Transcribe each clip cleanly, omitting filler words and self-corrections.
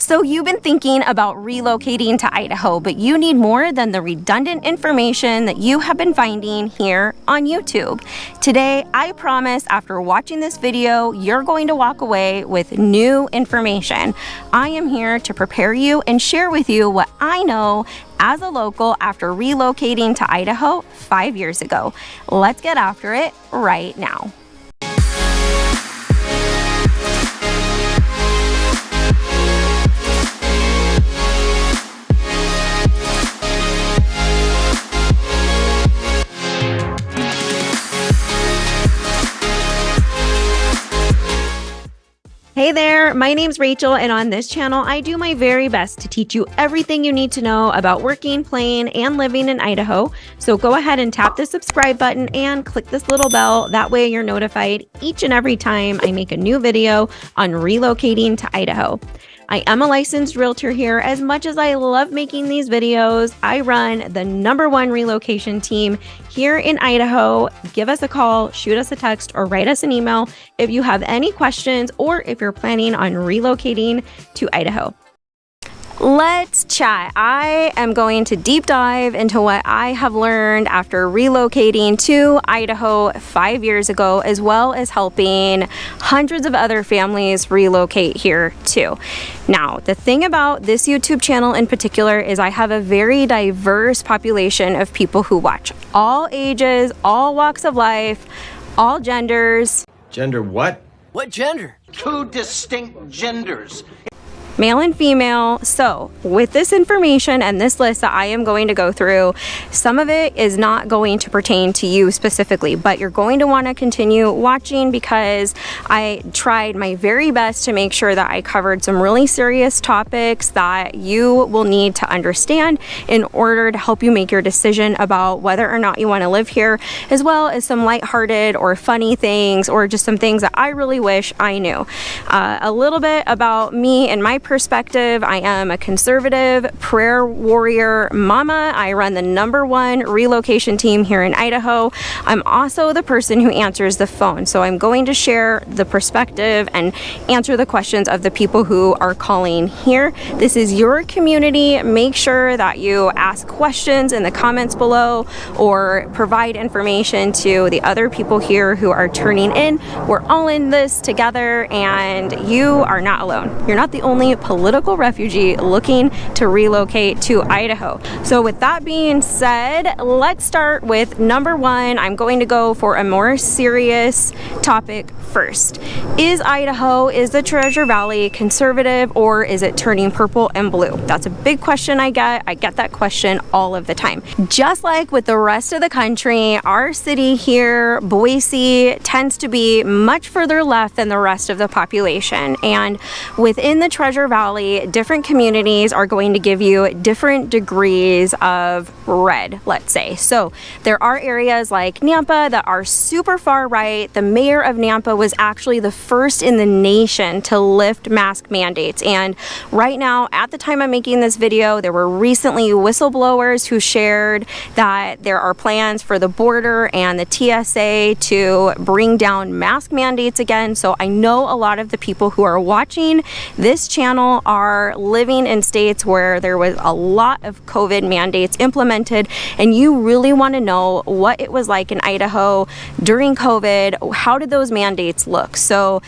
So you've been thinking about relocating to Idaho, but you need more than the redundant information that you have been finding here on YouTube. Today, I promise after watching this video, you're going to walk away with new information. I am here to prepare you and share with you what I know as a local after relocating to Idaho 5 years ago. Let's get after it right now. Hey there, my name's Rachel, and on this channel, I do my very best to teach you everything you need to know about working, playing, and living in Idaho. So go ahead and tap the subscribe button and click this little bell. That way you're notified each and every time I make a new video on relocating to Idaho. I am a licensed realtor here. As much as I love making these videos, I run the #1 relocation team here in Idaho. Give us a call, shoot us a text, or write us an email if you have any questions or if you're planning on relocating to Idaho. Let's chat. I am going to deep dive into what I have learned after relocating to Idaho 5 years ago, as well as helping hundreds of other families relocate here too. Now, the thing about this YouTube channel in particular is I have a very diverse population of people who watch. All ages, all walks of life, all genders. Gender what? What gender? Two distinct genders. Male and female. So with this information and this list that I am going to go through, some of it is not going to pertain to you specifically, but you're going to want to continue watching because I tried my very best to make sure that I covered some really serious topics that you will need to understand in order to help you make your decision about whether or not you want to live here, as well as some lighthearted or funny things or just some things that I really wish I knew. A little bit about me and my perspective. I am a conservative prayer warrior mama. I run the #1 relocation team here in Idaho. I'm also the person who answers the phone. So I'm going to share the perspective and answer the questions of the people who are calling here. This is your community. Make sure that you ask questions in the comments below or provide information to the other people here who are turning in. We're all in this together and you are not alone. You're not the only political refugee looking to relocate to Idaho. So with that being said, let's start with #1. I'm going to go for a more serious topic first. Is the Treasure Valley conservative or is it turning purple and blue? That's a big question I get. I get that question all of the time. Just like with the rest of the country, our city here, Boise, tends to be much further left than the rest of the population. And within the Treasure Valley, different communities are going to give you different degrees of red, let's say. So there are areas like Nampa that are super far right. The mayor of Nampa was actually the first in the nation to lift mask mandates. And right now, at the time I'm making this video, there were recently whistleblowers who shared that there are plans for the border and the TSA to bring down mask mandates again. So I know a lot of the people who are watching this channel are living in states where there was a lot of COVID mandates implemented, and you really want to know what it was like in Idaho during COVID. How did those mandates look? So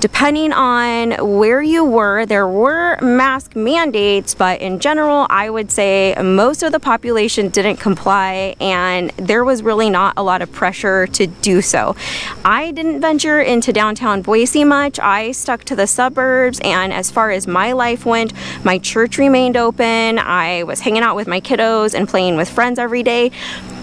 depending on where you were, there were mask mandates, but in general, I would say most of the population didn't comply, and there was really not a lot of pressure to do so. I didn't venture into downtown Boise much. I stuck to the suburbs, and as far as my life went, my church remained open. I was hanging out with my kiddos and playing with friends every day.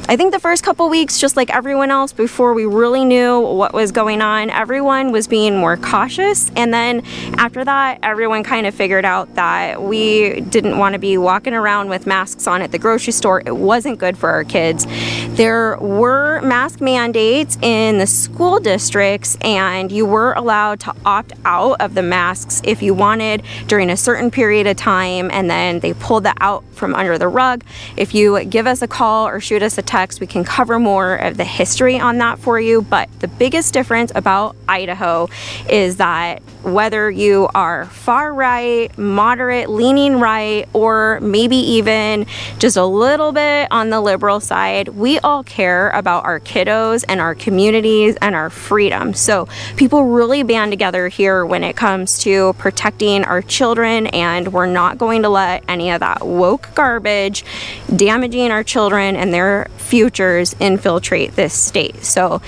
I think the first couple weeks, just like everyone else, before we really knew what was going on, everyone was being more cautious. And then after that, everyone kind of figured out that we didn't want to be walking around with masks on at the grocery store. It wasn't good for our kids. There were mask mandates in the school districts, and you were allowed to opt out of the masks if you wanted during a certain period of time, and then they pulled that out from under the rug. If you give us a call or shoot us a text, complex. We can cover more of the history on that for you, but the biggest difference about Idaho is that whether you are far right, moderate, leaning right, or maybe even just a little bit on the liberal side, we all care about our kiddos and our communities and our freedom. So people really band together here when it comes to protecting our children, and we're not going to let any of that woke garbage damaging our children and their futures infiltrate this state. So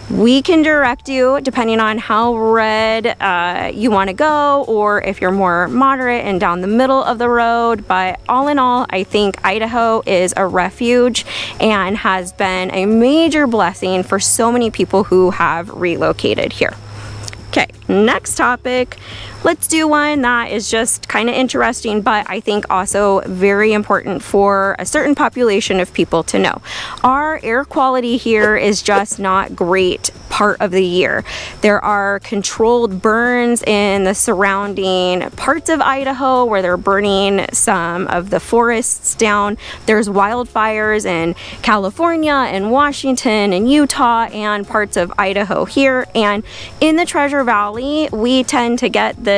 we can direct you depending on how red you want to go, or if you're more moderate and down the middle of the road. But all in all, I think Idaho is a refuge and has been a major blessing for so many people who have relocated here. Okay, next topic. Let's do one that is just kind of interesting, but I think also very important for a certain population of people to know. Our air quality here is just not great part of the year. There are controlled burns in the surrounding parts of Idaho where they're burning some of the forests down. There's wildfires in California and Washington and Utah and parts of Idaho here. And in the Treasure Valley, we tend to get this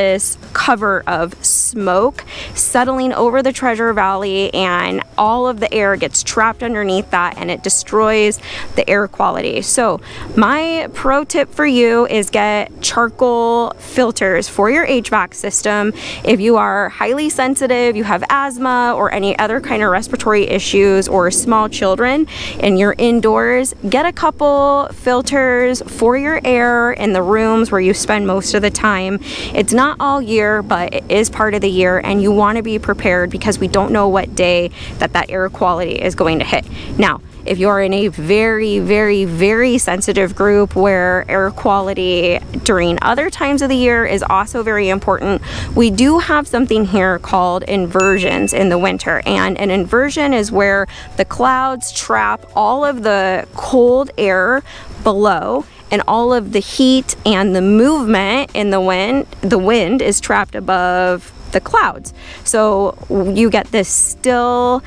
cover of smoke settling over the Treasure Valley, and all of the air gets trapped underneath that and it destroys the air quality. So my pro tip for you is get charcoal filters for your HVAC system. If you are highly sensitive, you have asthma or any other kind of respiratory issues, or small children and you're indoors, get a couple filters for your air in the rooms where you spend most of the time. It's not all year, but it is part of the year, and you want to be prepared because we don't know what day that air quality is going to hit. Now, if you're in a very, very, very sensitive group where air quality during other times of the year is also very important, we do have something here called inversions in the winter. And an inversion is where the clouds trap all of the cold air below, and all of the heat and the movement in the wind is trapped above the clouds. So you get this still,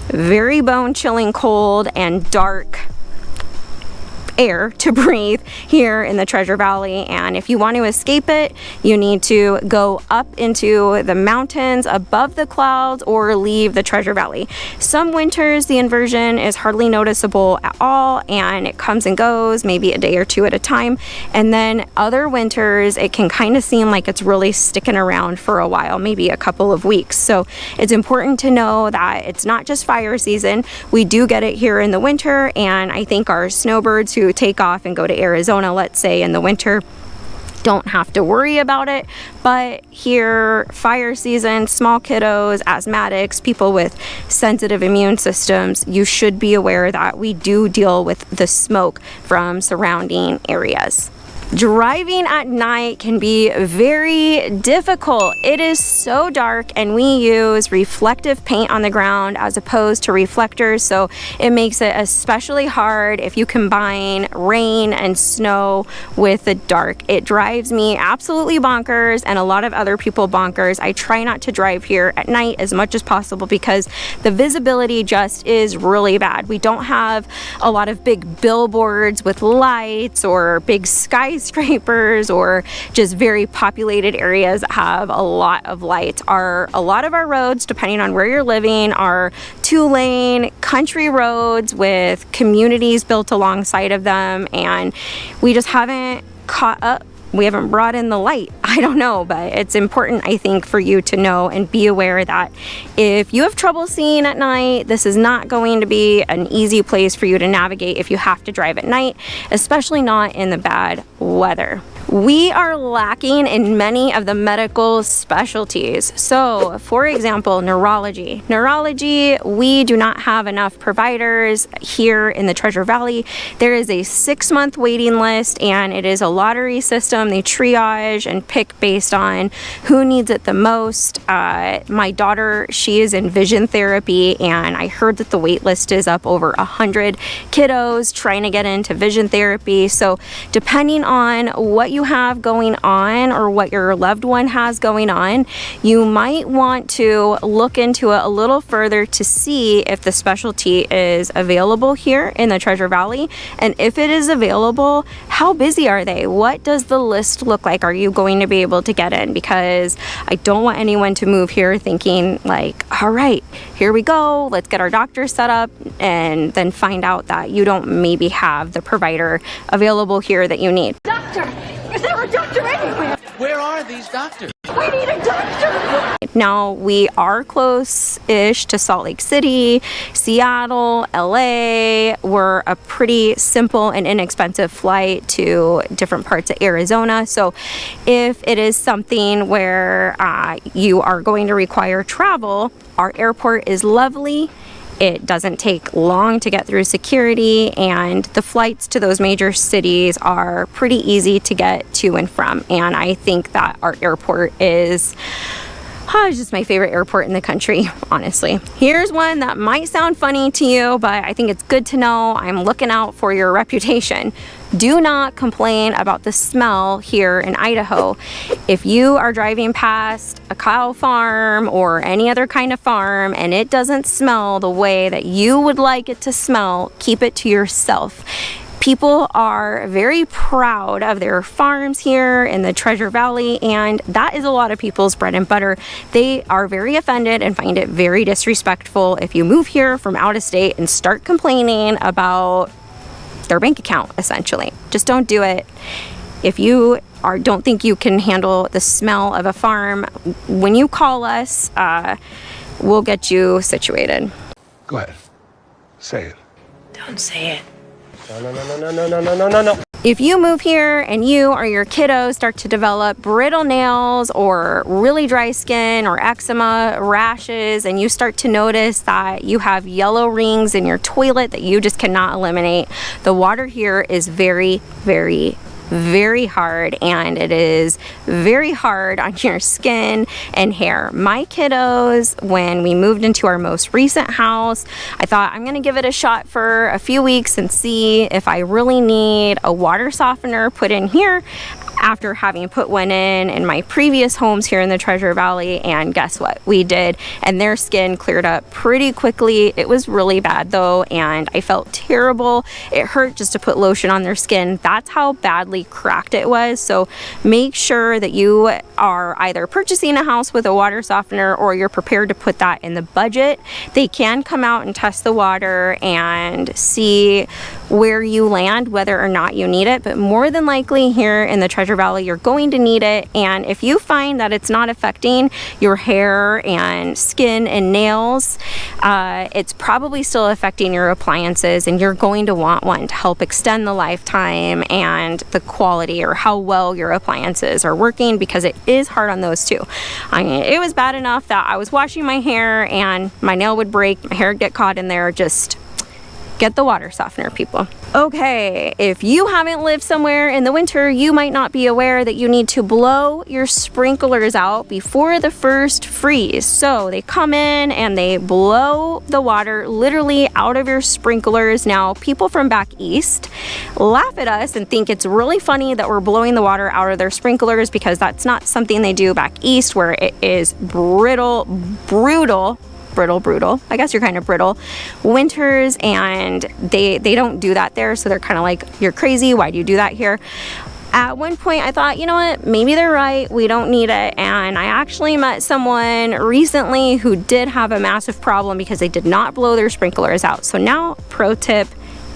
very bone-chilling cold and dark air to breathe here in the Treasure Valley. And if you want to escape it, you need to go up into the mountains above the clouds or leave the Treasure Valley. Some winters the inversion is hardly noticeable at all, and it comes and goes maybe a day or two at a time. And then other winters it can kind of seem like it's really sticking around for a while, maybe a couple of weeks. So it's important to know that it's not just fire season. We do get it here in the winter, and I think our snowbirds who take off and go to Arizona, let's say in the winter, don't have to worry about it. But here, fire season, small kiddos, asthmatics, people with sensitive immune systems, you should be aware that we do deal with the smoke from surrounding areas. Driving at night can be very difficult. It is so dark, and we use reflective paint on the ground as opposed to reflectors, so it makes it especially hard if you combine rain and snow with the dark. It drives me absolutely bonkers, and a lot of other people bonkers. I try not to drive here at night as much as possible because the visibility just is really bad. We don't have a lot of big billboards with lights or big skyscrapers or just very populated areas that have a lot of lights. A lot of our roads, depending on where you're living, are 2-lane country roads with communities built alongside of them, and we just haven't caught up. We haven't brought in the light. I don't know, but it's important, I think, for you to know and be aware that if you have trouble seeing at night, this is not going to be an easy place for you to navigate if you have to drive at night, especially not in the bad weather. We are lacking in many of the medical specialties. So, for example, neurology. Neurology, we do not have enough providers here in the Treasure Valley. There is a 6-month waiting list, and it is a lottery system. They triage and pick based on who needs it the most. My daughter, she is in vision therapy, and I heard that the wait list is up over 100 kiddos trying to get into vision therapy. So, depending on what you you have going on or what your loved one has going on, you might want to look into it a little further to see if the specialty is available here in the Treasure Valley. And if it is available, how busy are they? What does the list look like? Are you going to be able to get in? Because I don't want anyone to move here thinking like, all right, here we go, let's get our doctor set up, and then find out that you don't maybe have the provider available here that you need. Doctor! Is there a doctor anywhere? Where are these doctors? We need a doctor! Now, we are close-ish to Salt Lake City, Seattle, LA. We're a pretty simple and inexpensive flight to different parts of Arizona. So if it is something where you are going to require travel, our airport is lovely. It doesn't take long to get through security, and the flights to those major cities are pretty easy to get to and from. And I think that our airport is just my favorite airport in the country, honestly. Here's one that might sound funny to you, but I think it's good to know. I'm looking out for your reputation. Do not complain about the smell here in Idaho. If you are driving past a cow farm or any other kind of farm and it doesn't smell the way that you would like it to smell, keep it to yourself. People are very proud of their farms here in the Treasure Valley, and that is a lot of people's bread and butter. They are very offended and find it very disrespectful if you move here from out of state and start complaining about their bank account, essentially. Just don't do it. If you don't think you can handle the smell of a farm, when you call us, we'll get you situated. Go ahead. Say it. Don't say it. No. If you move here and you or your kiddos start to develop brittle nails or really dry skin or eczema, rashes, and you start to notice that you have yellow rings in your toilet that you just cannot eliminate, the water here is very, very, very hard, and it is very hard on your skin and hair. My kiddos, when we moved into our most recent house, I thought I'm gonna give it a shot for a few weeks and see if I really need a water softener put in here after having put one in my previous homes here in the Treasure Valley. And guess what? We did, and their skin cleared up pretty quickly. It was really bad though, and I felt terrible. It hurt just to put lotion on their skin. That's how badly cracked it was. So make sure that you are either purchasing a house with a water softener or you're prepared to put that in the budget. They can come out and test the water and see where you land, whether or not you need it, but more than likely here in the Treasure Valley, you're going to need it. And if you find that it's not affecting your hair and skin and nails, it's probably still affecting your appliances, and you're going to want one to help extend the lifetime and the quality or how well your appliances are working, because it is hard on those too. I mean, it was bad enough that I was washing my hair and my nail would break, my hair would get caught in there. Just get the water softener, people. Okay, if you haven't lived somewhere in the winter, you might not be aware that you need to blow your sprinklers out before the first freeze. So they come in and they blow the water literally out of your sprinklers. Now, people from back east laugh at us and think it's really funny that we're blowing the water out of their sprinklers, because that's not something they do back east, where it is brutal, I guess you're kind of brittle winters, and they don't do that there. So they're kind of like, you're crazy, why do you do that here? At one point I thought, you know what, maybe they're right, we don't need it. And I actually met someone recently who did have a massive problem because they did not blow their sprinklers out. So now, pro tip,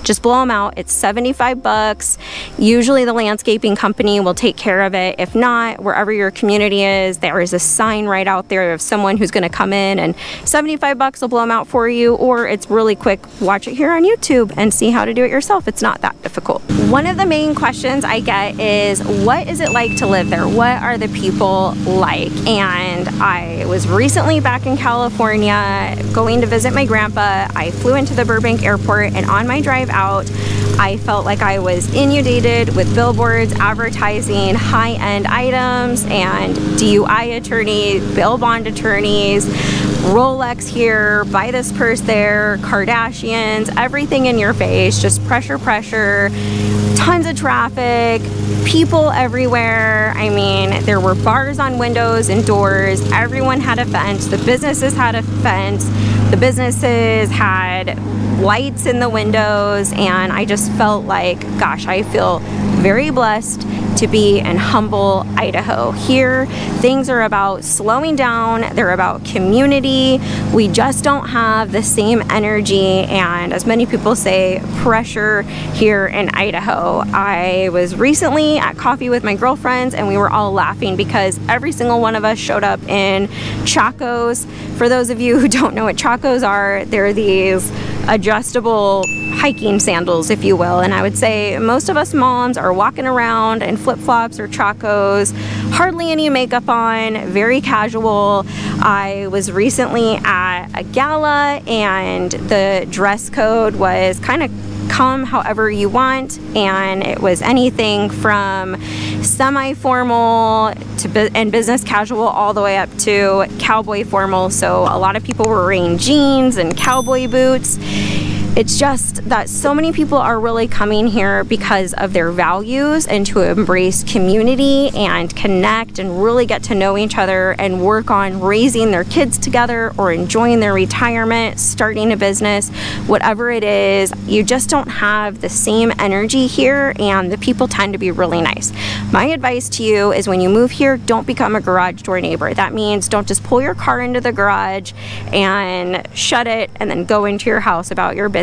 just blow them out. It's $75. Usually the landscaping company will take care of it. If not, wherever your community is, there is a sign right out there of someone who's going to come in, and $75 will blow them out for you. Or it's really quick. Watch it here on YouTube and see how to do it yourself. It's not that difficult. One of the main questions I get is, what is it like to live there? What are the people like? And I was recently back in California going to visit my grandpa. I flew into the Burbank airport, and on my drive out, I felt like I was inundated with billboards advertising high-end items and DUI attorneys, bail bond attorneys, Rolex here, buy this purse there, Kardashians, everything in your face, just pressure, tons of traffic, people everywhere. I mean, there were bars on windows and doors. Everyone had a fence. The businesses had a fence. The businesses had lights in the windows, and I just felt like, gosh, I feel very blessed to be in humble Idaho. Here, things are about slowing down, they're about community. We just don't have the same energy and, as many people say, pressure here in Idaho. I was recently at coffee with my girlfriends and we were all laughing because every single one of us showed up in chacos. For those of you who don't know what chacos are, they're these adjustable hiking sandals, if you will, and I would say most of us moms are walking around in flip-flops or chacos, hardly any makeup on, very casual. I was recently at a gala and the dress code was kind of come however you want, and it was anything from semi-formal and business casual all the way up to cowboy formal. So a lot of people were wearing jeans and cowboy boots. It's just that so many people are really coming here because of their values and to embrace community and connect and really get to know each other and work on raising their kids together or enjoying their retirement, starting a business, whatever it is. You just don't have the same energy here, and the people tend to be really nice. My advice to you is when you move here, don't become a garage door neighbor. That means don't just pull your car into the garage and shut it and then go into your house about your business.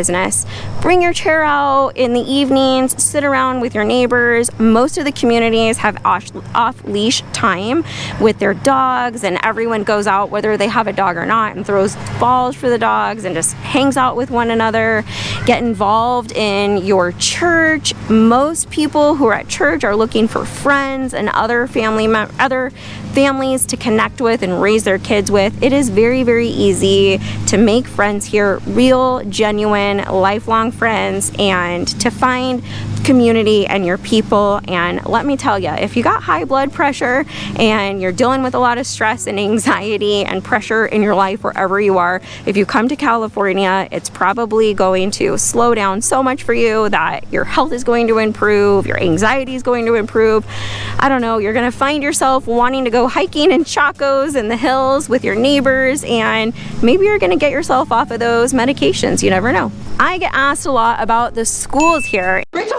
Bring your chair out in the evenings, sit around with your neighbors. Most of the communities have off-leash time with their dogs, and everyone goes out, whether they have a dog or not, and throws balls for the dogs and just hangs out with one another. Get involved in your church. Most people who are at church are looking for friends and other families to connect with and raise their kids with. It is very, very easy to make friends here, real, genuine, lifelong friends, and to find community and your people. And let me tell you, if you got high blood pressure and you're dealing with a lot of stress and anxiety and pressure in your life wherever you are, if you come to California, it's probably going to slow down so much for you that your health is going to improve, your anxiety is going to improve. I don't know, you're going to find yourself wanting to go hiking in chacos in the hills with your neighbors, and maybe you're going to get yourself off of those medications. You never know. I get asked a lot about the schools here. Rachel!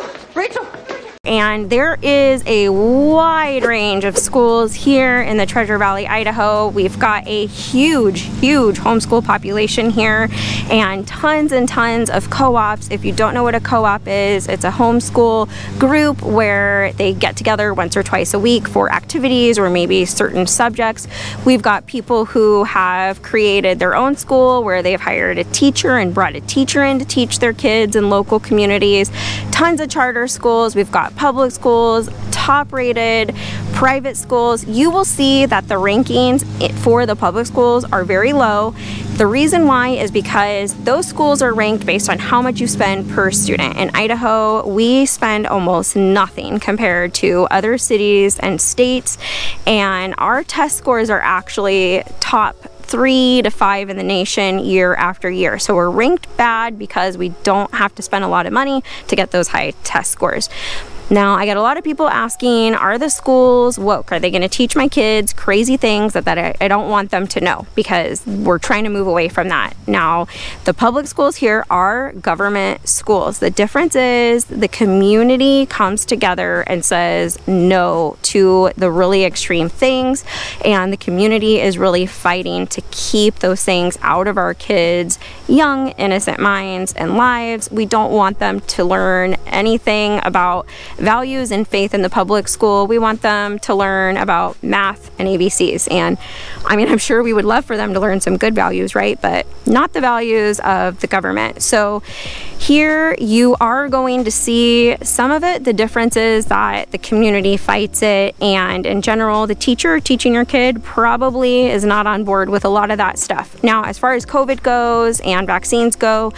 And there is a wide range of schools here in the Treasure Valley, Idaho. We've got a huge homeschool population here and tons of co-ops. If you don't know what a co-op is, it's a homeschool group where they get together once or twice a week for activities or maybe certain subjects. We've got people who have created their own school where they've hired a teacher and brought a teacher in to teach their kids in local communities. Tons of charter schools. We've got public schools, top-rated private schools. You will see that the rankings for the public schools are very low. The reason why is because those schools are ranked based on how much you spend per student. In Idaho, we spend almost nothing compared to other cities and states, and our test scores are actually top 3 to 5 in the nation year after year. So we're ranked bad because we don't have to spend a lot of money to get those high test scores. Now, I get a lot of people asking, are the schools woke? Are they going to teach my kids crazy things that I don't want them to know? Because we're trying to move away from that. Now, the public schools here are government schools. The difference is the community comes together and says no to the really extreme things, and the community is really fighting to keep those things out of our kids' young, innocent minds and lives. We don't want them to learn anything about values and faith in the public school. We want them to learn about math and ABCs. And I mean, I'm sure we would love for them to learn some good values, right? But not the values of the government. So here you are going to see some of it. The difference is that the community fights it, and in general, the teacher teaching your kid probably is not on board with a lot of that stuff. Now, as far as COVID goes and vaccines go,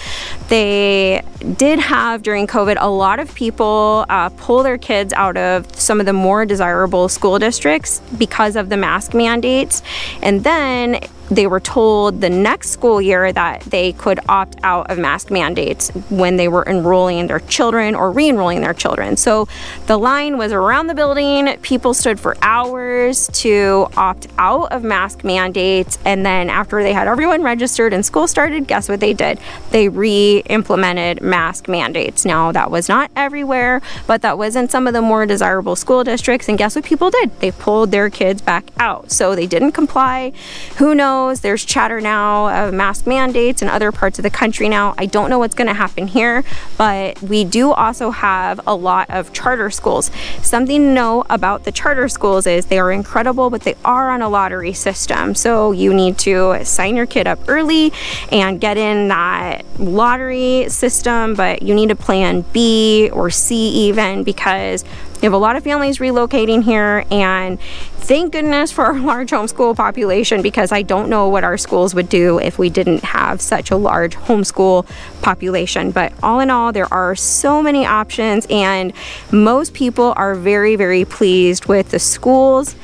they did have during COVID a lot of people pull their kids out of some of the more desirable school districts because of the mask mandates. And then they were told the next school year that they could opt out of mask mandates when they were enrolling their children or re-enrolling their children. So the line was around the building. People stood for hours to opt out of mask mandates. And then after they had everyone registered and school started, guess what they did? They re-implemented mask mandates. Now, that was not everywhere, but that was in some of the more desirable school districts. And guess what people did? They pulled their kids back out. So they didn't comply. Who knows? There's chatter now of mask mandates in other parts of the country now. I don't know what's going to happen here, but we do also have a lot of charter schools. Something to know about the charter schools is they are incredible, but they are on a lottery system. So you need to sign your kid up early and get in that lottery system, but you need a plan B or C even, because we have a lot of families relocating here, and thank goodness for our large homeschool population, because I don't know what our schools would do if we didn't have such a large homeschool population. But all in all, there are so many options, and most people are very, very pleased with the schools.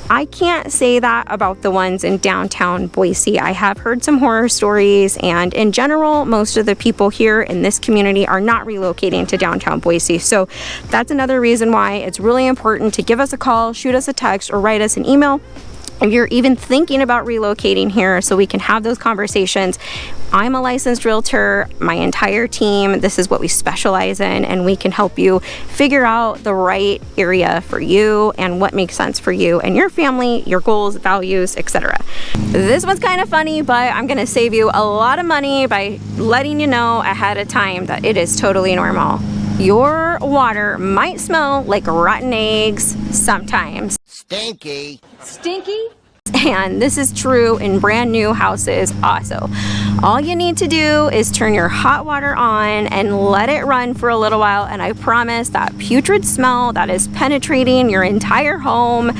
I can't say that about the ones in downtown Boise. I have heard some horror stories, and in general, most of the people here in this community are not relocating to downtown Boise. So that's another reason why it's really important to give us a call, shoot us a text, or write us an email if you're even thinking about relocating here, so we can have those conversations. I'm a licensed realtor, my entire team, this is what we specialize in, and we can help you figure out the right area for you and what makes sense for you and your family, your goals, values, etc. This one's kind of funny, but I'm gonna save you a lot of money by letting you know ahead of time that it is totally normal. Your water might smell like rotten eggs sometimes. Stinky. Stinky? And this is true in brand new houses also. All you need to do is turn your hot water on and let it run for a little while, and I promise that putrid smell that is penetrating your entire home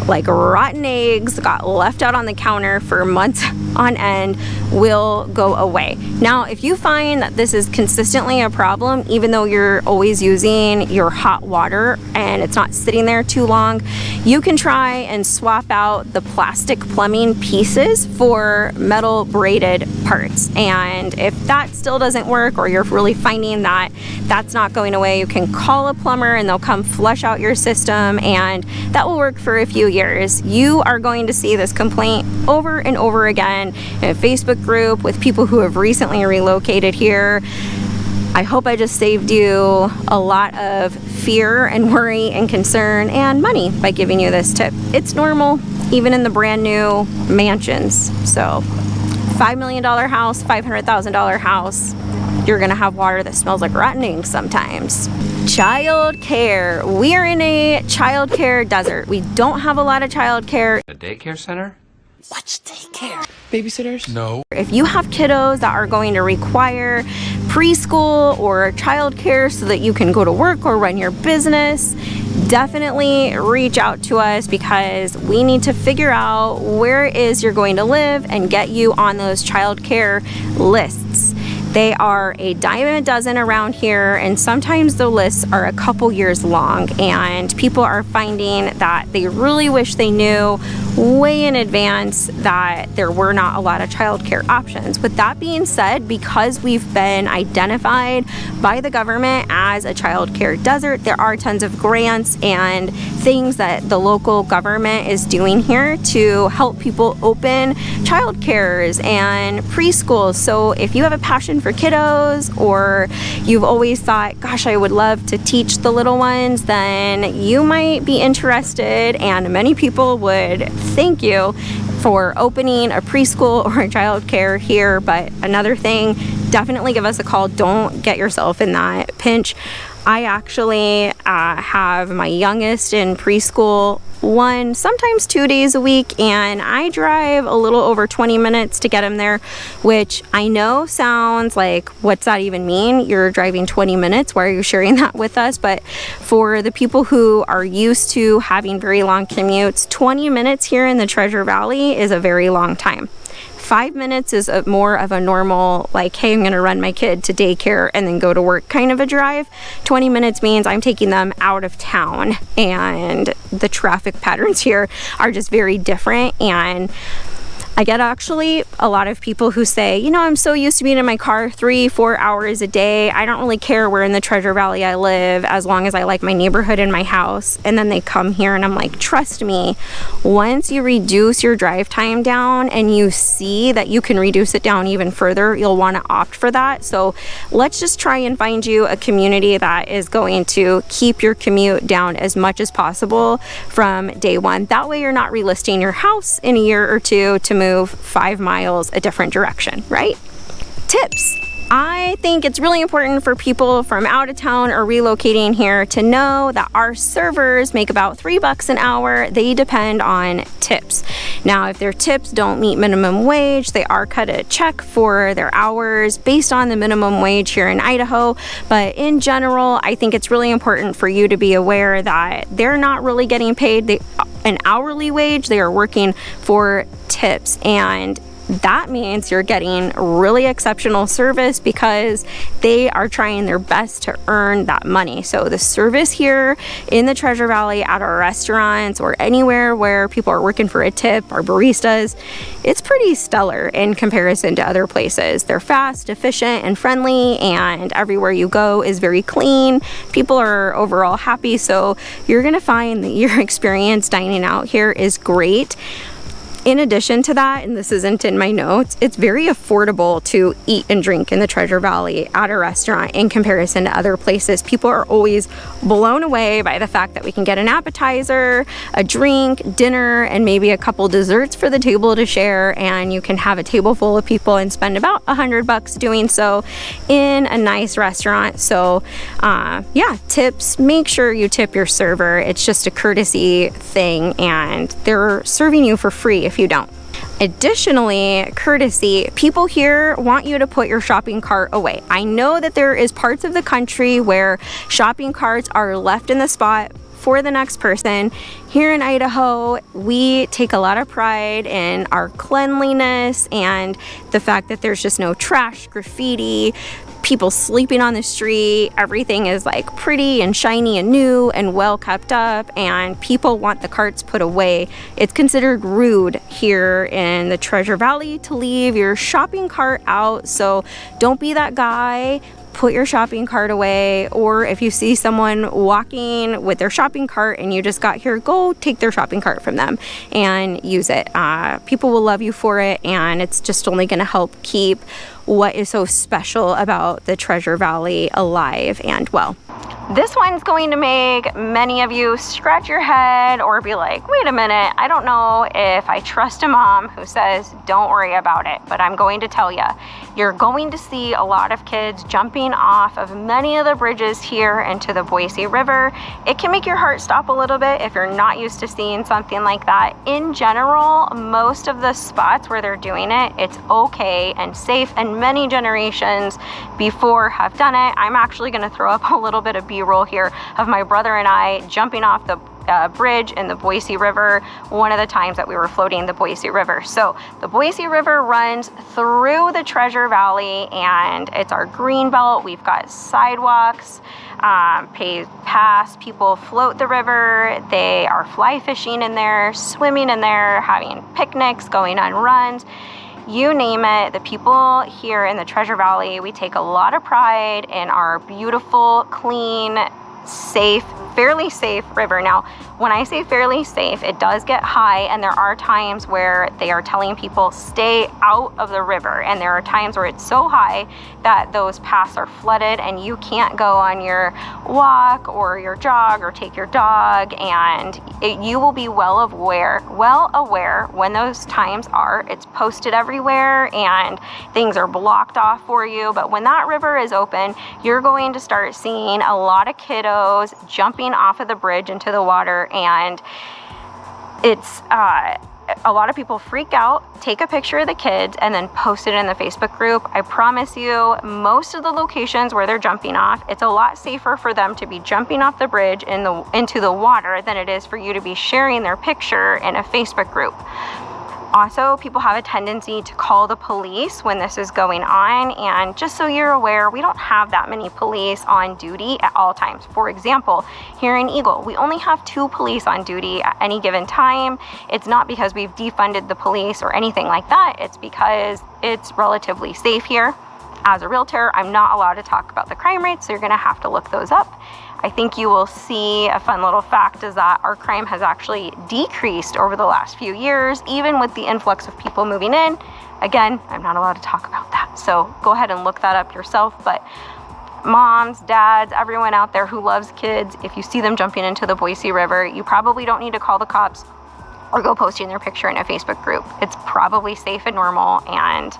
like rotten eggs got left out on the counter for months on end will go away. Now, if you find that this is consistently a problem, even though you're always using your hot water and it's not sitting there too long, you can try and swap out the plastic plumbing pieces for metal braided parts. And if that still doesn't work, or you're really finding that that's not going away, you can call a plumber and they'll come flush out your system, and that will work for a few years. You are going to see this complaint over and over again in a Facebook group with people who have recently relocated here. I hope I just saved you a lot of fear and worry and concern and money by giving you this tip. It's normal, even in the brand new mansions. So $5 million house, $500,000 house, you're gonna have water that smells like rotten eggs sometimes. Child care. We are in a child care desert. We don't have a lot of child care. A daycare center? What's daycare? Babysitters? No. If you have kiddos that are going to require preschool or child care so that you can go to work or run your business, definitely reach out to us, because we need to figure out where it is you're going to live and get you on those child care lists. They are a dime a dozen around here, and sometimes the lists are a couple years long, and people are finding that they really wish they knew way in advance that there were not a lot of childcare options. With that being said, because we've been identified by the government as a childcare desert, there are tons of grants and things that the local government is doing here to help people open childcares and preschools. So if you have a passion for kiddos, or you've always thought, gosh, I would love to teach the little ones, then you might be interested, and many people would thank you for opening a preschool or a child care here. But another thing, definitely give us a call. Don't get yourself in that pinch. I actually have my youngest in preschool 1, sometimes 2 days a week, and I drive a little over 20 minutes to get him there, which I know sounds like, what's that even mean? You're driving 20 minutes? Why are you sharing that with us? But for the people who are used to having very long commutes, 20 minutes here in the Treasure Valley is a very long time. 5 minutes is more of a normal, like, hey, I'm gonna run my kid to daycare and then go to work kind of a drive. 20 minutes means I'm taking them out of town, and the traffic patterns here are just very different. And I get actually a lot of people who say, you know, I'm so used to being in my car 3-4 hours a day. I don't really care where in the Treasure Valley I live as long as I like my neighborhood and my house. And then they come here and I'm like, trust me, once you reduce your drive time down and you see that you can reduce it down even further, you'll want to opt for that. So let's just try and find you a community that is going to keep your commute down as much as possible from day one. That way you're not relisting your house in a year or two to move 5 miles a different direction, right? Tips. I think it's really important for people from out of town or relocating here to know that our servers make about $3 an hour. They depend on tips. Now, if their tips don't meet minimum wage, they are cut a check for their hours based on the minimum wage here in Idaho. But in general, I think it's really important for you to be aware that they're not really getting paid an hourly wage. They are working for tips, and that means you're getting really exceptional service because they are trying their best to earn that money. So the service here in the Treasure Valley at our restaurants or anywhere where people are working for a tip, our baristas, it's pretty stellar in comparison to other places. They're fast, efficient, and friendly, and everywhere you go is very clean. People are overall happy, so you're gonna find that your experience dining out here is great. In addition to that, and this isn't in my notes, it's very affordable to eat and drink in the Treasure Valley at a restaurant in comparison to other places. People are always blown away by the fact that we can get an appetizer, a drink, dinner, and maybe a couple desserts for the table to share, and you can have a table full of people and spend about $100 doing so in a nice restaurant. So yeah, tips, make sure you tip your server. It's just a courtesy thing, and they're serving you for free if you don't. Additionally, courtesy, people here want you to put your shopping cart away. I know that there is parts of the country where shopping carts are left in the spot for the next person. Here in Idaho, we take a lot of pride in our cleanliness and the fact that there's just no trash, graffiti, people sleeping on the street. Everything is like pretty and shiny and new and well kept up, and people want the carts put away. It's considered rude here in the Treasure Valley to leave your shopping cart out, so don't be that guy. Put your shopping cart away, or if you see someone walking with their shopping cart and you just got here, go take their shopping cart from them and use it. People will love you for it, and it's just only going to help keep what is so special about the Treasure Valley alive and well. This one's going to make many of you scratch your head or be like, wait a minute, I don't know if I trust a mom who says don't worry about it, but I'm going to tell you, you're going to see a lot of kids jumping off of many of the bridges here into the Boise River. It can make your heart stop a little bit if you're not used to seeing something like that. In general, most of the spots where they're doing it, it's okay and safe, and many generations before have done it. I'm actually going to throw up a little bit of B-roll here of my brother and I jumping off the bridge in the Boise River one of the times that we were floating the Boise River. So the Boise River runs through the Treasure Valley, and it's our green belt. We've got sidewalks, paved paths. People float the river. They are fly fishing in there, swimming in there, having picnics, going on runs. You name it, the people here in the Treasure Valley, we take a lot of pride in our beautiful, clean, safe, fairly safe river. Now, when I say fairly safe, it does get high, and there are times where they are telling people stay out of the river, and there are times where it's so high that those paths are flooded and you can't go on your walk or your jog or take your dog, and you will be well aware when those times are. It's posted everywhere and things are blocked off for you, but when that river is open, you're going to start seeing a lot of kiddos jumping off of the bridge into the water, and it's a lot of people freak out, take a picture of the kids, and then post it in the Facebook group. I promise you, most of the locations where they're jumping off, it's a lot safer for them to be jumping off the bridge into the water than it is for you to be sharing their picture in a Facebook group. Also, people have a tendency to call the police when this is going on, and just so you're aware, we don't have that many police on duty at all times. For example, here in Eagle, we only have 2 police on duty at any given time. It's not because we've defunded the police or anything like that. It's because it's relatively safe here. As a realtor, I'm not allowed to talk about the crime rates, so you're gonna have to look those up. I think you will see a fun little fact is that our crime has actually decreased over the last few years, even with the influx of people moving in. Again, I'm not allowed to talk about that, so go ahead and look that up yourself. But moms, dads, everyone out there who loves kids, if you see them jumping into the Boise River, you probably don't need to call the cops or go posting their picture in a Facebook group. It's probably safe and normal, and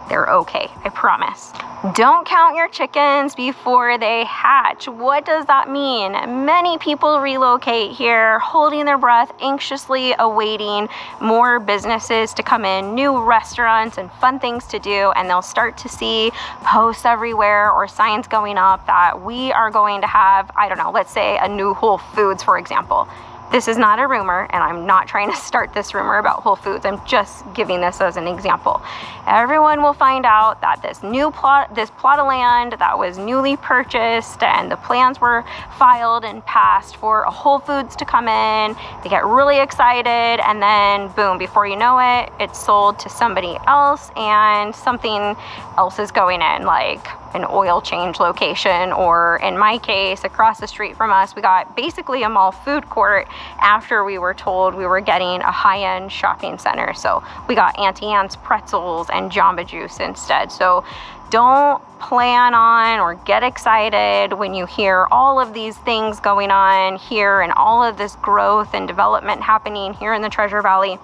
they're okay, I promise. Don't count your chickens before they hatch. What does that mean? Many people relocate here, holding their breath, anxiously awaiting more businesses to come in, new restaurants and fun things to do, and they'll start to see posts everywhere or signs going up that we are going to have, I don't know, let's say a new Whole Foods, for example. This is not a rumor, and I'm not trying to start this rumor about Whole Foods. I'm just giving this as an example. Everyone will find out that this plot of land that was newly purchased and the plans were filed and passed for a Whole Foods to come in. They get really excited, and then boom, before you know it, it's sold to somebody else, and something else is going in, like an oil change location, or in my case, across the street from us, we got basically a mall food court after we were told we were getting a high-end shopping center. So we got Auntie Anne's pretzels and Jamba Juice instead. So don't plan on or get excited when you hear all of these things going on here and all of this growth and development happening here in the Treasure Valley.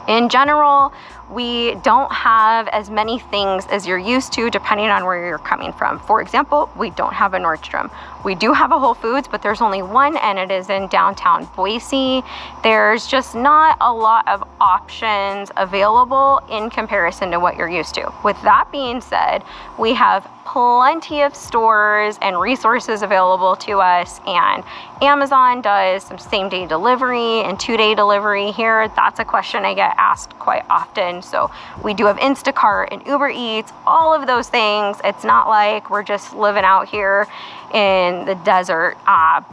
In general, we don't have as many things as you're used to depending on where you're coming from. For example, we don't have a Nordstrom. We do have a Whole Foods, but there's only one, and it is in downtown Boise. There's just not a lot of options available in comparison to what you're used to. With that being said, we have plenty of stores and resources available to us, and Amazon does some same-day delivery and 2-day delivery here. That's a question I get asked quite often. So we do have Instacart and Uber Eats, all of those things. It's not like we're just living out here in the desert,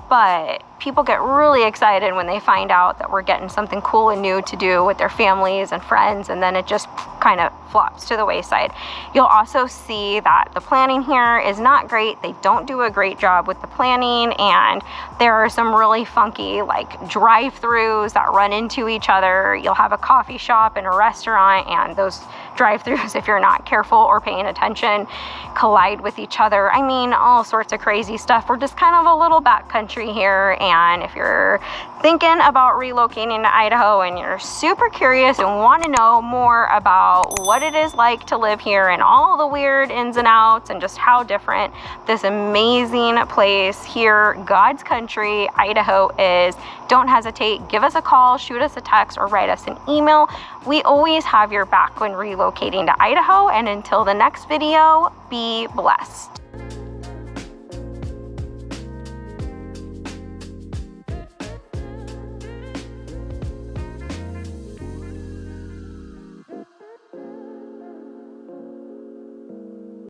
but people get really excited when they find out that we're getting something cool and new to do with their families and friends, and then it just kind of flops to the wayside. You'll also see that the planning here is not great. They don't do a great job with the planning, and there are some really funky like drive-throughs that run into each other. You'll have a coffee shop and a restaurant, and those drive-throughs, if you're not careful or paying attention, collide with each other. I mean, all sorts of crazy stuff. We're just kind of a little backcountry here, and if you're thinking about relocating to Idaho and you're super curious and want to know more about what it is like to live here and all the weird ins and outs and just how different this amazing place here, God's country, Idaho is, don't hesitate. Give us a call, shoot us a text, or write us an email. We always have your back when relocating to Idaho, and until the next video, be blessed.